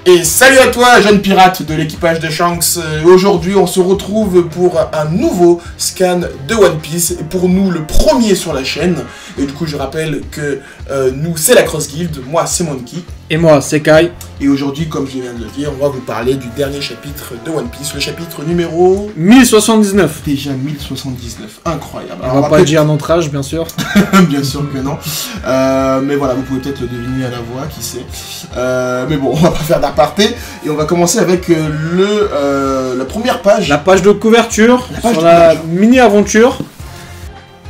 Et salut à toi, jeune pirate de l'équipage de Shanks. Aujourd'hui, on se retrouve pour un nouveau scan de One Piece. Et pour nous, le premier sur la chaîne. Et du coup, je rappelle que nous, c'est la Cross Guild. Moi, c'est Monkey. Et moi, c'est Kai. Et aujourd'hui, comme je viens de le dire, on va vous parler du dernier chapitre de One Piece. Le chapitre numéro... 1079. Déjà 1079. Incroyable. Alors, on va pas dire notre âge, bien sûr. Bien sûr que non. Mais voilà, vous pouvez peut-être le deviner à la voix, qui sait. Mais bon, on va pas faire d'aparté. Et on va commencer avec la première page. La page de couverture, sur la mini-aventure.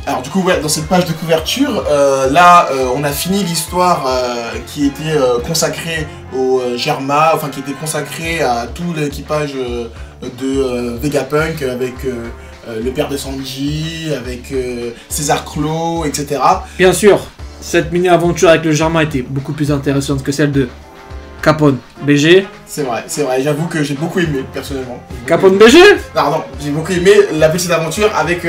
Alors du coup, ouais, dans cette page de couverture, on a fini l'histoire qui était consacrée au Germa, enfin qui était consacrée à tout l'équipage de Vegapunk, avec le père de Sanji, avec César Claw, etc. Bien sûr, cette mini-aventure avec le Germa était beaucoup plus intéressante que celle de Capone BG. C'est vrai, j'avoue que j'ai beaucoup aimé, personnellement. Capone BG? Non, j'ai beaucoup aimé la petite aventure avec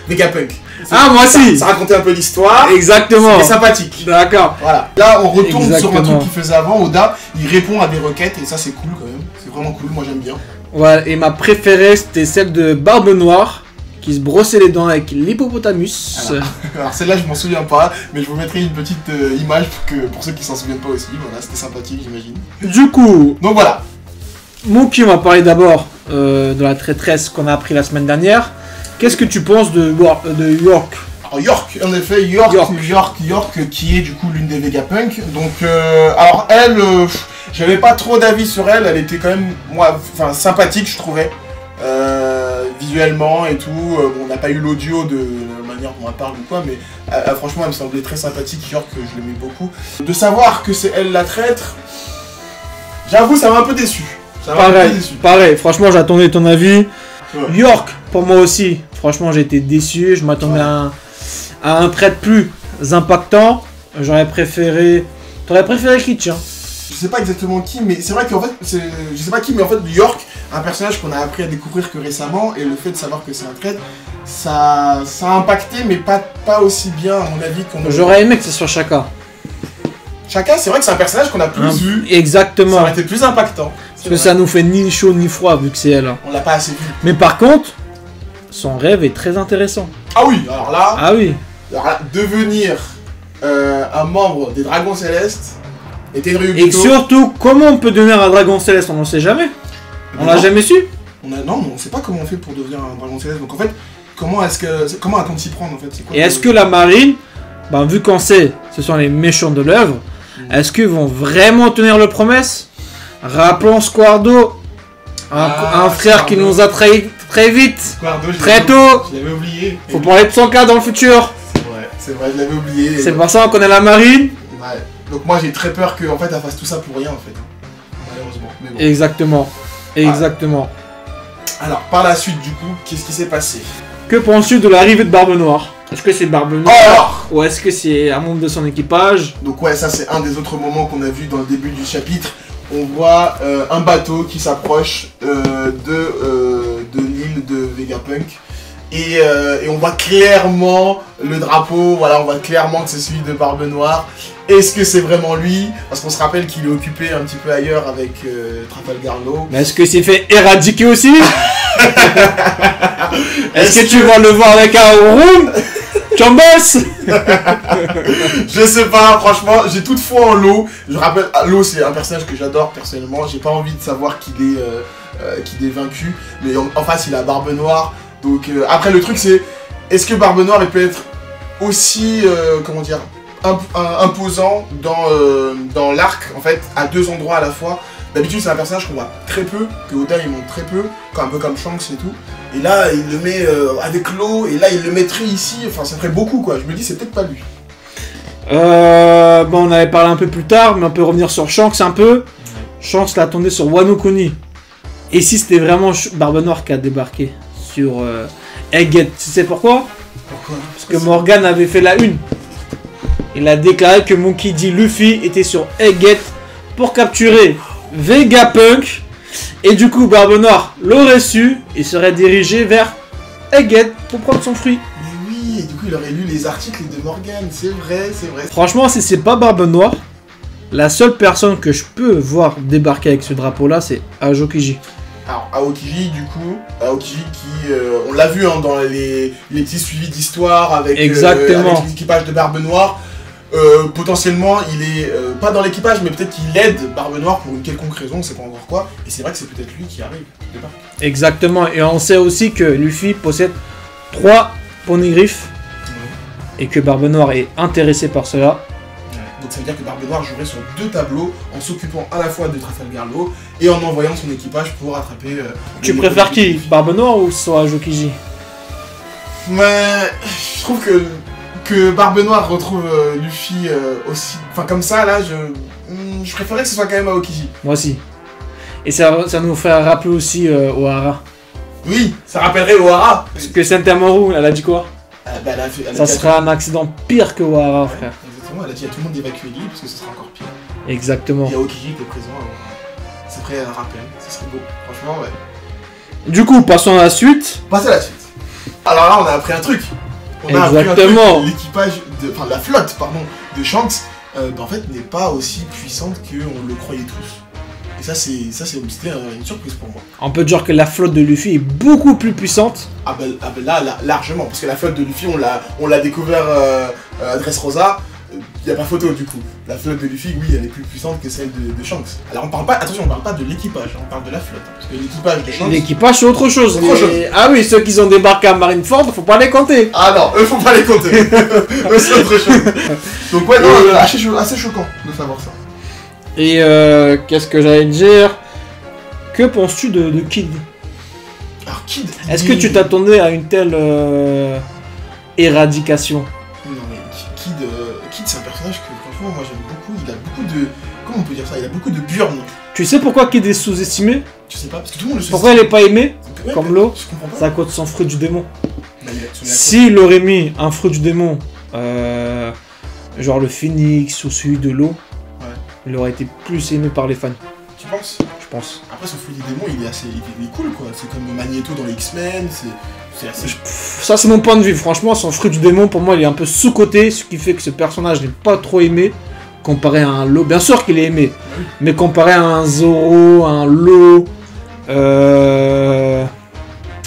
Vegapunk. Ah, moi aussi. Ça racontait un peu l'histoire. Exactement. C'était sympathique. D'accord. Voilà. Là, on retourne sur un Exactement. truc qu'il faisait avant. Oda, il répond à des requêtes et ça, c'est cool quand même. C'est vraiment cool, moi j'aime bien. Ouais, et ma préférée, c'était celle de Barbe Noire, qui se brossait les dents avec l'hippopotamus. Alors celle-là, je m'en souviens pas, mais je vous mettrai une petite image pour ceux qui s'en souviennent pas aussi. Voilà, c'était sympathique, j'imagine. Du coup, Donc voilà. Monkey m'a parlé d'abord de la traîtresse qu'on a appris la semaine dernière. Qu'est-ce que tu penses de York? Alors York, en effet, York, qui est du coup l'une des Vegapunk. Donc, alors elle, j'avais pas trop d'avis sur elle. Elle était quand même, moi, enfin sympathique, je trouvais, visuellement et tout. Bon, on n'a pas eu l'audio de la manière dont elle parle ou quoi, mais franchement, elle me semblait très sympathique. York, je l'aimais beaucoup. De savoir que c'est elle la traître, j'avoue, ça m'a un peu déçu. Pareil, franchement, j'attendais ton avis. Ouais. York, pour moi aussi, franchement, j'ai été déçu. Je m'attendais à un traître plus impactant. J'aurais préféré. T'aurais préféré qui, tiens? Je sais pas exactement qui, mais c'est vrai qu'en fait, je sais pas qui, mais en fait, York, un personnage qu'on a appris à découvrir que récemment, et le fait de savoir que c'est un traître, ça a impacté, mais pas aussi bien, à mon avis, qu'on aurait... J'aurais aimé que ce soit Shaka. Shaka, c'est vrai que c'est un personnage qu'on a plus vu. Exactement. Ça aurait été plus impactant. Parce que ça nous fait ni chaud ni froid, vu que c'est elle. On l'a pas assez vu. Mais par contre, son rêve est très intéressant. Ah oui, alors là, Ah oui. devenir un membre des Dragons Célestes et Et Tenryubito... surtout, comment on peut devenir un dragon céleste? On n'en sait jamais. On l'a jamais su. Non, mais on sait pas comment on fait pour devenir un Dragon Céleste. Donc en fait, comment attend s'y prendre en fait? Et est-ce que la marine, ben, vu qu'on sait, ce sont les méchants de l'œuvre, est-ce qu'ils vont vraiment tenir leurs promesses? Rappelons Squardo, un frère qui nous a trahi très vite, Squardo, très tôt. Je l'avais oublié. Faut parler de son cas dans le futur. C'est vrai, je l'avais oublié. C'est pour ça qu'on connaît la marine. Ouais. Donc moi j'ai très peur qu'en fait elle fasse tout ça pour rien en fait. Malheureusement. Mais bon. Exactement. Exactement. Alors par la suite du coup, qu'est-ce qui s'est passé? Que penses-tu de l'arrivée de Barbe Noire? Est-ce que c'est Barbe Noire Alors ou est-ce que c'est un membre de son équipage? Donc ouais, ça c'est un des autres moments qu'on a vu dans le début du chapitre. On voit un bateau qui s'approche de l'île de Vegapunk. Et on voit clairement le drapeau, voilà, on voit clairement que c'est celui de Barbe Noire. Est-ce que c'est vraiment lui? Parce qu'on se rappelle qu'il est occupé un petit peu ailleurs avec Trafalgar Law. Mais est-ce que c'est fait éradiquer aussi? Est-ce que tu vas le voir avec un room? Chambos? Je sais pas, franchement, j'ai toute foi en Law. Je rappelle, Law c'est un personnage que j'adore personnellement. J'ai pas envie de savoir qu'il est vaincu. Mais en face, il a Barbe Noire. Donc après le truc c'est, est-ce que Barbe Noire il peut être aussi, comment dire, imposant dans l'arc en fait, à deux endroits à la fois? D'habitude c'est un personnage qu'on voit très peu, que Oda il montre très peu, un peu comme Shanks et tout. Et là il le met avec l'eau, et là il le mettrait ici, enfin ça ferait beaucoup quoi. Je me dis c'est peut-être pas lui. Bon, on avait parlé un peu plus tard, mais on peut revenir sur Shanks un peu. Shanks l'attendait sur Wano Kuni. Et si c'était vraiment Barbe Noire qui a débarqué sur Egghead, tu sais pourquoi? Pourquoi? Parce que Morgan avait fait la une. Il a déclaré que Monkey D. Luffy était sur Egghead pour capturer Vegapunk. Et du coup, Barbe Noire l'aurait su et serait dirigé vers Egghead pour prendre son fruit. Mais oui, et du coup il aurait lu les articles de Morgan, c'est vrai, c'est vrai. Franchement, si c'est pas Barbe Noire, La seule personne que je peux voir débarquer avec ce drapeau-là, c'est Aokiji. Alors, Aokiji, du coup, Aokiji qui, on l'a vu hein, dans les petits suivis d'histoire avec, Exactement. avec l'équipage de Barbe Noire. Potentiellement, il est pas dans l'équipage, mais peut-être qu'il aide Barbe Noire pour une quelconque raison, on sait pas encore quoi. Et c'est vrai que c'est peut-être lui qui arrive, qui débarque. Exactement, et on sait aussi que Luffy possède 3 poneglyphes et que Barbe Noire est intéressé par cela. Donc ça veut dire que Barbe Noire jouerait sur 2 tableaux en s'occupant à la fois de Trafalgar Law et en envoyant son équipage pour attraper... Tu préfères qui? Barbe Noire ou soit Aokiji? Mais je trouve que Barbe Noire retrouve Luffy aussi... Enfin comme ça, là, je préférais que ce soit quand même Aokiji. Moi aussi. Et ça nous fait rappeler aussi Ohara. Oui, ça rappellerait Ohara. Parce que Sentamaru, elle a dit quoi? Bah, Ça sera un accident pire que Ohara, frère. Exactement, elle a dit à tout le monde d'évacuer l'île parce que ce sera encore pire. Exactement. Et Aokiji était présent, c'est prêt à un rappel, ce serait beau. Franchement, ouais. Du coup, passons à la suite. Passez à la suite. Alors là, on a appris un truc. On a appris un Exactement. truc. L'équipage, enfin la flotte, pardon, de Shanks, en fait, n'est pas aussi puissante qu'on le croyait tous. Et c'était une surprise pour moi. On peut dire que la flotte de Luffy est beaucoup plus puissante. Ah ben là, largement, parce que la flotte de Luffy, on l'a découvert à Dressrosa. Il n'y a pas photo du coup. La flotte de Luffy, oui, elle est plus puissante que celle de Shanks. Alors on parle pas, attention, on parle pas de l'équipage, on parle de la flotte. Parce que l'équipage de Shanks... L'équipage, c'est autre chose. Autre chose. Ah oui, ceux qui ont débarqué à Marineford, faut pas les compter. Ah non, eux faut pas les compter. Eux c'est autre chose. Donc ouais, non, assez choquant de savoir ça. Et qu'est-ce que j'allais dire? Que penses-tu de Kid? Alors Kid... Est-ce que tu t'attendais à une telle éradication? Non mais Kid c'est un personnage que franchement moi j'aime beaucoup. Il a beaucoup de... Comment on peut dire ça? Il a beaucoup de burn. Tu sais pourquoi Kid est sous-estimé? Je sais pas, parce que tout le monde le sous-estime. Pourquoi il est pas aimé? Ouais, Comme l'eau? Je comprends pas. C'est à cause de son fruit du démon. Bah, S'il aurait mis un fruit du démon, genre le phénix ou celui de l'eau, il aurait été plus aimé par les fans. Tu penses? Je pense. Après, son fruit des démons, il est cool quoi. C'est comme Magneto dans les X-Men, c'est assez. Ça, c'est mon point de vue. Franchement, son fruit du démon, pour moi, il est un peu sous-coté, ce qui fait que ce personnage n'est pas trop aimé comparé à un Law. Bien sûr qu'il est aimé, Oui. mais comparé à un Zoro, un Law,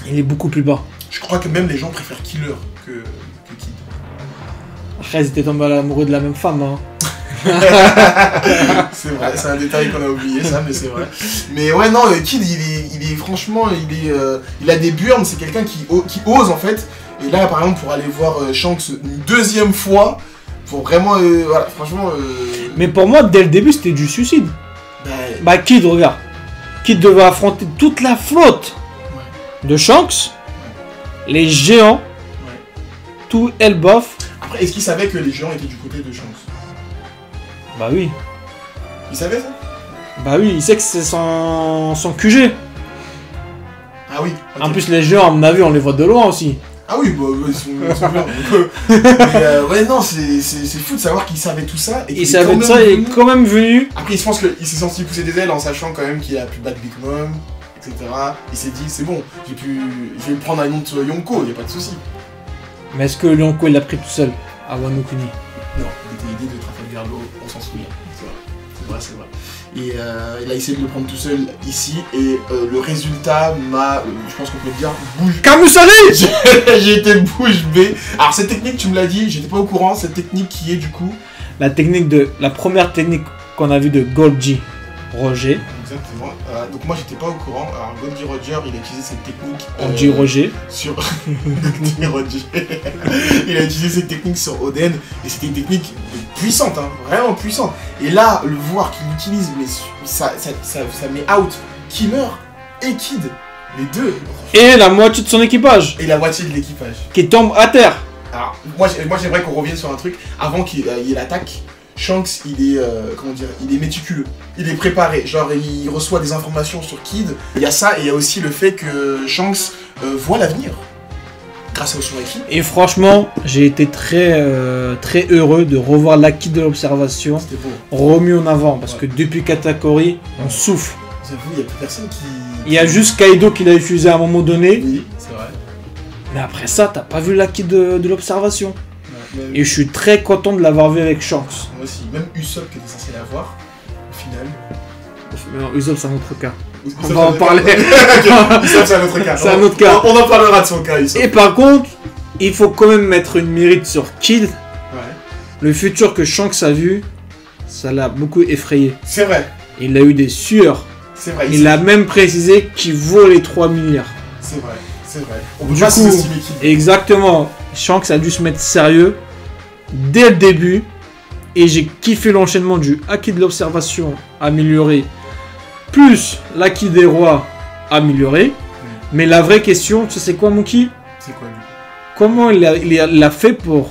il est beaucoup plus bas. Je crois que même les gens préfèrent Killer que Kid. Après, ils étaient tombés amoureux de la même femme. Hein. C'est vrai, c'est un détail qu'on a oublié ça, mais c'est vrai. Mais ouais, non, Kid, il est franchement, il a des burnes, c'est quelqu'un qui ose en fait. Et là, par exemple, pour aller voir Shanks une deuxième fois, pour vraiment, voilà, franchement. Mais pour moi, dès le début, c'était du suicide. Bah, Kid, regarde. Kid devait affronter toute la flotte de Shanks, les géants, tout Elbaf. Après, est-ce qu'il savait que les géants étaient du côté de Shanks? Bah oui. Il savait ça? Bah oui, il sait que c'est son QG. Ah oui. Ok. En plus, les géants, à mon avis, on les voit de loin aussi. Ah oui, bah ils sont bien. Mais ouais, non, c'est fou de savoir qu'il savait tout ça. Et Il savait quand ça, même il est venu- quand même venu. Après, je pense qu'il s'est senti pousser des ailes en sachant quand même qu'il a pu battre Big Mom, etc. Il s'est dit, c'est bon, je vais me prendre un nom de Yonko, y a pas de souci. Mais est-ce que Lyonko, il l'a pris tout seul à Wano Kuni? Non, il était aidé de Trafalgar Law, on s'en souvient. C'est vrai. Et il a essayé de le prendre tout seul ici, et le résultat m'a, je pense qu'on peut le dire, bouche. Kamusari! J'ai été bouche bée. Alors, cette technique, tu me l'as dit, j'étais pas au courant, cette technique qui est du coup. La première technique qu'on a vue de Golgi Roger. Exactement. Donc, moi, j'étais pas au courant. Alors, Goldie Roger, il a utilisé cette technique. On dit Roger. Sur. Goldie Roger. Il a utilisé cette technique sur Oden, et c'était une technique puissante, hein, vraiment puissante. Et là, le voir qu'il l'utilise, mais ça met out Killer et Kid, les deux. Et la moitié de son équipage, Et la moitié de l'équipage. qui tombe à terre. Alors, moi j'aimerais qu'on revienne sur un truc. Avant qu'il y ait l'attaque, Shanks, il est, comment dire, il est méticuleux. Il est préparé. Genre, il reçoit des informations sur Kid. Il y a ça, et il y a aussi le fait que Shanks voit l'avenir. Grâce au Shuraki. Et franchement, j'ai été très heureux de revoir l'acquis de l'observation C'était beau. remis en avant. Parce que depuis Katakuri, on souffle. J'avoue, il n'y a plus personne qui... Il y a juste Kaido qui l'a utilisé à un moment donné. Oui, c'est vrai. Mais après ça, t'as pas vu l'acquis de l'observation. Et je suis très content de l'avoir vu avec Shanks. Moi aussi, même Usopp qui était censé l'avoir, au final. Non, Usopp, c'est un autre cas. Usopp, On va en parler. Usopp, c'est un autre cas. C'est un autre cas. On en parlera de son cas, Usopp. Et par contre, il faut quand même mettre une mérite sur Kid. Ouais. Le futur que Shanks a vu, ça l'a beaucoup effrayé. C'est vrai. Il a eu des sueurs. C'est vrai. Il a même précisé qu'il vaut les 3 milliards. C'est vrai. C'est vrai. On peut Du pas coup, sous-estimer Kid. exactement. Shanks a dû se mettre sérieux dès le début. Et j'ai kiffé l'enchaînement du acquis de l'observation amélioré, plus l'acquis des rois amélioré. Mais la vraie question, tu sais c'est quoi, Monkey? C'est quoi, du coup? Comment il a fait pour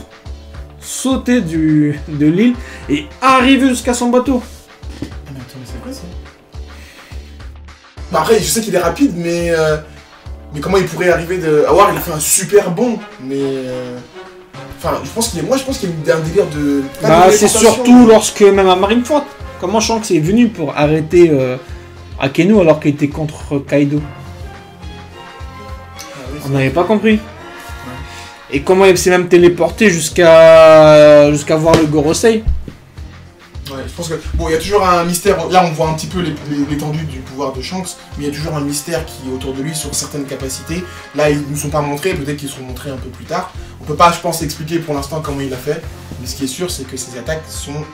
sauter de l'île et arriver jusqu'à son bateau? Ah, mais attends, mais c'est quoi ça? Bah après, je sais qu'il est rapide, mais comment il pourrait arriver de... Awar, il a fait un super bond, mais... Enfin, je pense qu'il y a un délire de... Bah, c'est surtout lorsque, même à Marineford, comment Shanks est venu pour arrêter Akeno alors qu'il était contre Kaido? Ah, oui, On n'avait pas compris. Et comment il s'est même téléporté jusqu'à voir le Gorosei? Ouais, je pense que... Bon, il y a toujours un mystère... Là, on voit un petit peu l'étendue du pouvoir de Shanks, mais il y a toujours un mystère qui est autour de lui sur certaines capacités. Là, ils ne nous sont pas montrés, peut-être qu'ils seront montrés un peu plus tard. On peut pas, je pense, expliquer pour l'instant comment il a fait, mais ce qui est sûr, c'est que ses attaques sont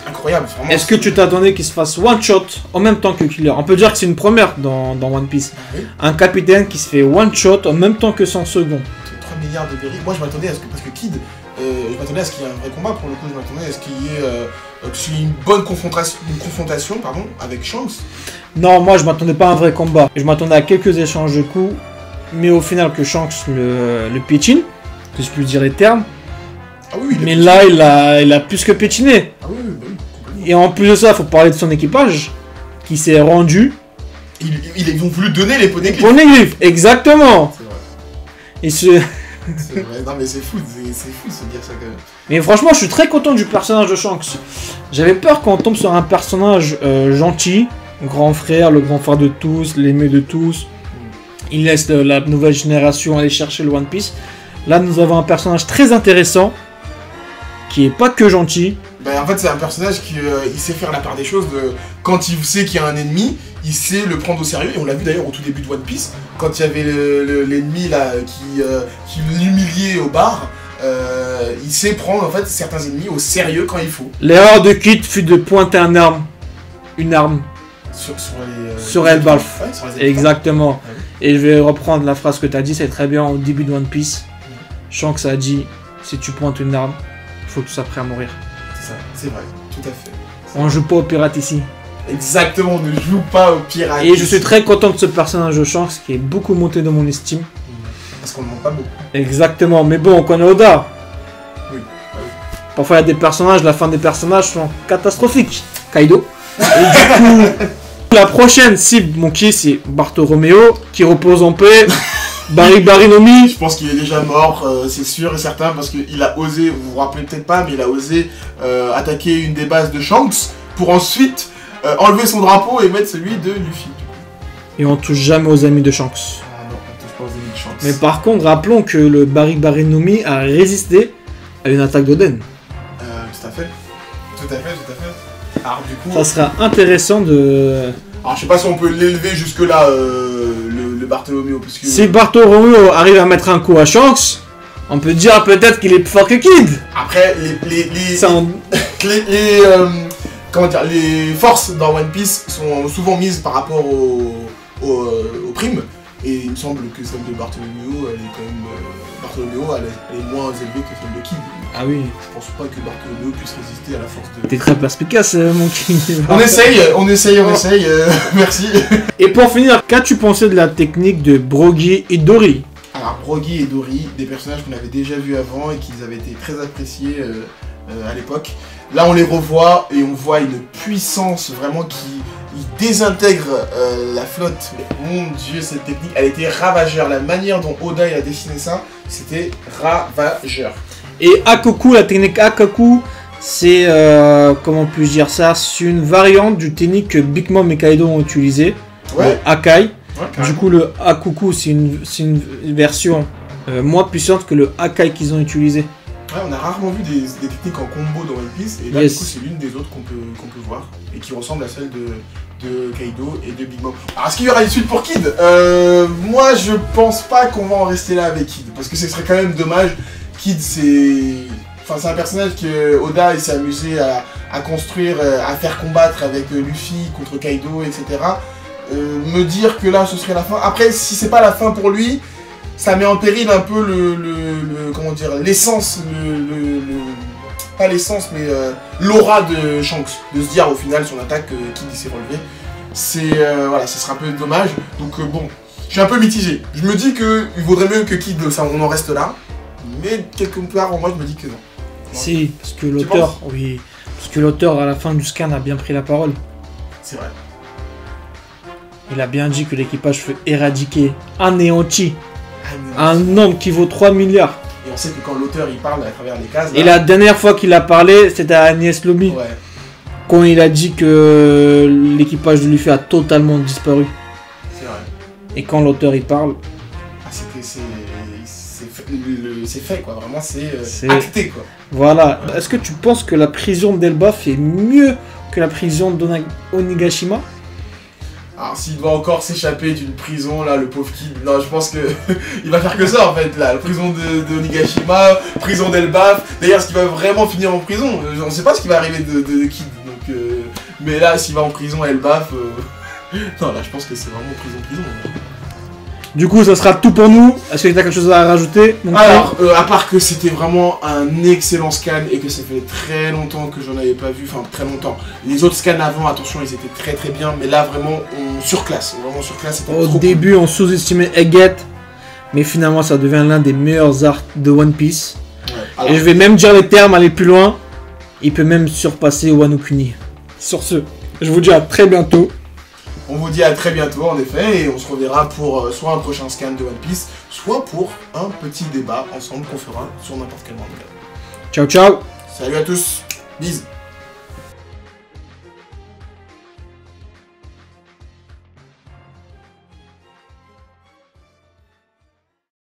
incroyables. Est-ce que tu t'attendais qu'il se fasse one-shot en même temps que Killer? On peut dire que c'est une première dans One Piece. Oui. Un capitaine qui se fait one-shot en même temps que son second. 3 milliards de berries. Moi, je m'attendais à ce que... Parce que Kid... je m'attendais à ce qu'il y ait un vrai combat pour le coup, je m'attendais à ce qu'il y ait une bonne confrontation avec Shanks. Non, moi je m'attendais pas à un vrai combat. Je m'attendais à quelques échanges de coups, mais au final que Shanks le pétine, que je puis dire les termes. Ah oui, mais là, il a plus que pétiné. Ah oui, bah oui, complètement. Et en plus de ça, il faut parler de son équipage, qui s'est rendu. Ils ont voulu donner les poneglyphes. Poneglyph, exactement. C'est vrai. Et ce... C'est vrai, non mais c'est fou de se dire ça quand même. Mais franchement, je suis très content du personnage de Shanks. J'avais peur qu'on tombe sur un personnage gentil, grand frère, le grand frère de tous, l'aimé de tous. Il laisse la nouvelle génération aller chercher le One Piece. Là, nous avons un personnage très intéressant, qui est pas que gentil. Ben, en fait, c'est un personnage qui il sait faire la part des choses. Quand il sait qu'il y a un ennemi, il sait le prendre au sérieux. Et on l'a vu d'ailleurs au tout début de One Piece, quand il y avait l'ennemi là qui l'humiliait au bar. Il sait prendre en fait certains ennemis au sérieux quand il faut. L'erreur de Kid fut de pointer une arme sur Elbaf. Ouais, sur les Exactement. Ouais. Et je vais reprendre la phrase que tu as dit, c'est très bien au début de One Piece. Shanks a dit, si tu pointes une arme, il faut que tu sois prêt à mourir. C'est ça, c'est vrai, tout à fait. On joue pas aux pirates ici. Exactement, on ne joue pas aux pirates. Et je suis très content de ce personnage de Shanks qui est beaucoup monté dans mon estime. Parce qu'on ne manque pas beaucoup. Exactement, mais bon, on connaît Oda. Oui. Parfois il y a des personnages, la fin des personnages sont catastrophiques. Kaido. Et du coup, la prochaine cible, Monkey, c'est Bartolomeo, qui repose en paix. Barinomi. Je pense qu'il est déjà mort, c'est sûr et certain, parce qu'il a osé, vous vous rappelez peut-être pas, mais il a osé attaquer une des bases de Shanks pour ensuite enlever son drapeau et mettre celui de Luffy. Et on touche jamais aux amis de Shanks. Ah non, on touche pas aux amis de Shanks. Mais par contre, rappelons que le Barinomi a résisté à une attaque d'Oden. Tout à fait. Tout à fait. Alors du coup... Ça sera intéressant de... Alors je sais pas si on peut l'élever jusque là, le Bartholoméo, parce que... Si Bartolomeo arrive à mettre un coup à Shanks, on peut dire peut-être qu'il est plus fort que Kid. Après, comment dire, les forces dans One Piece sont souvent mises par rapport aux primes, et il me semble que celle de Bartholoméo, elle est quand même... Bartholoméo, elle est moins élevée que celle de Kid. Ah oui. Je pense pas que Bartholoméo puisse résister à la force de... T'es très perspicace, mon King. On essaye, merci. Et pour finir, qu'as-tu pensé de la technique de Brogy et Dory? Alors, Brogy et Dory, des personnages qu'on avait déjà vus avant et qui avaient été très appréciés à l'époque. Là, on les revoit et on voit une puissance vraiment qui désintègre la flotte. Mais, mon Dieu, cette technique, elle était ravageur. La manière dont Oda a dessiné ça, c'était ravageur. Et Hakoku, la technique Hakoku, c'est, comment puis-je dire ça, c'est une variante du technique que Big Mom et Kaido ont utilisé, Ouais. le Hakai. Ouais, Du coup, le Hakoku, c'est une version moins puissante que le Hakai qu'ils ont utilisé. Ouais, on a rarement vu des techniques en combo dans One Piece, et là, Yes. du coup, c'est l'une des autres qu'on peut voir, et qui ressemble à celle de Kaido et de Big Mom. Alors, est-ce qu'il y aura une suite pour Kid? Moi, je pense pas qu'on va en rester là avec Kid, parce que ce serait quand même dommage. Kid, c'est un personnage que Oda il s'est amusé à construire, à faire combattre avec Luffy contre Kaido, etc. Me dire que là, ce serait la fin. Après, si c'est pas la fin pour lui, ça met en péril un peu comment dire, l'essence, pas l'essence, mais l'aura de Shanks. De se dire au final, son attaque, Kid s'est relevé. Voilà, ce serait un peu dommage. Donc bon, je suis un peu mitigé. Je me dis qu'il vaudrait mieux que Kid, on en reste là. Mais quelque part en moi, je me dis que non. Si, parce que l'auteur, oui, parce que l'auteur à la fin du scan a bien pris la parole. C'est vrai. Il a bien dit que l'équipage fut éradiqué, anéanti. Un homme qui vaut 3 milliards. Et on sait que quand l'auteur il parle à travers les cases. Là, Et la dernière fois qu'il a parlé, c'était à Agnès Lobby. ouais. Quand il a dit que l'équipage de Luffy a totalement disparu. C'est vrai. Et quand l'auteur il parle, C'est fait quoi, vraiment c'est acté quoi. voilà. Est-ce que tu penses que la prison d'Elbaf est mieux que la prison d'Onigashima? Alors s'il doit encore s'échapper d'une prison là, le pauvre Kid, non je pense que il va faire que ça en fait là, la prison de Onigashima, prison d'Elbaf. D'ailleurs est-ce qu'il va vraiment finir en prison? On sait pas ce qui va arriver de Kid, donc mais là s'il va en prison à Elbaf, non là je pense que c'est vraiment prison. Du coup, ça sera tout pour nous. Est-ce que tu as quelque chose à rajouter? Alors, à part que c'était vraiment un excellent scan et que ça fait très longtemps que j'en avais pas vu, enfin très longtemps. Les autres scans avant, attention, ils étaient très très bien, mais là vraiment on surclasse, c'était Au trop début, on sous-estimait Egghead, mais finalement, ça devient l'un des meilleurs arcs de One Piece. cool. Ouais. Alors, Et je vais même dire les termes, aller plus loin. Il peut même surpasser Wano Kuni. Sur ce, je vous dis à très bientôt. on vous dit à très bientôt en effet, et on se reverra pour soit un prochain scan de One Piece, soit pour un petit débat ensemble qu'on fera sur n'importe quel manga. Ciao, ciao. Salut à tous, bisous.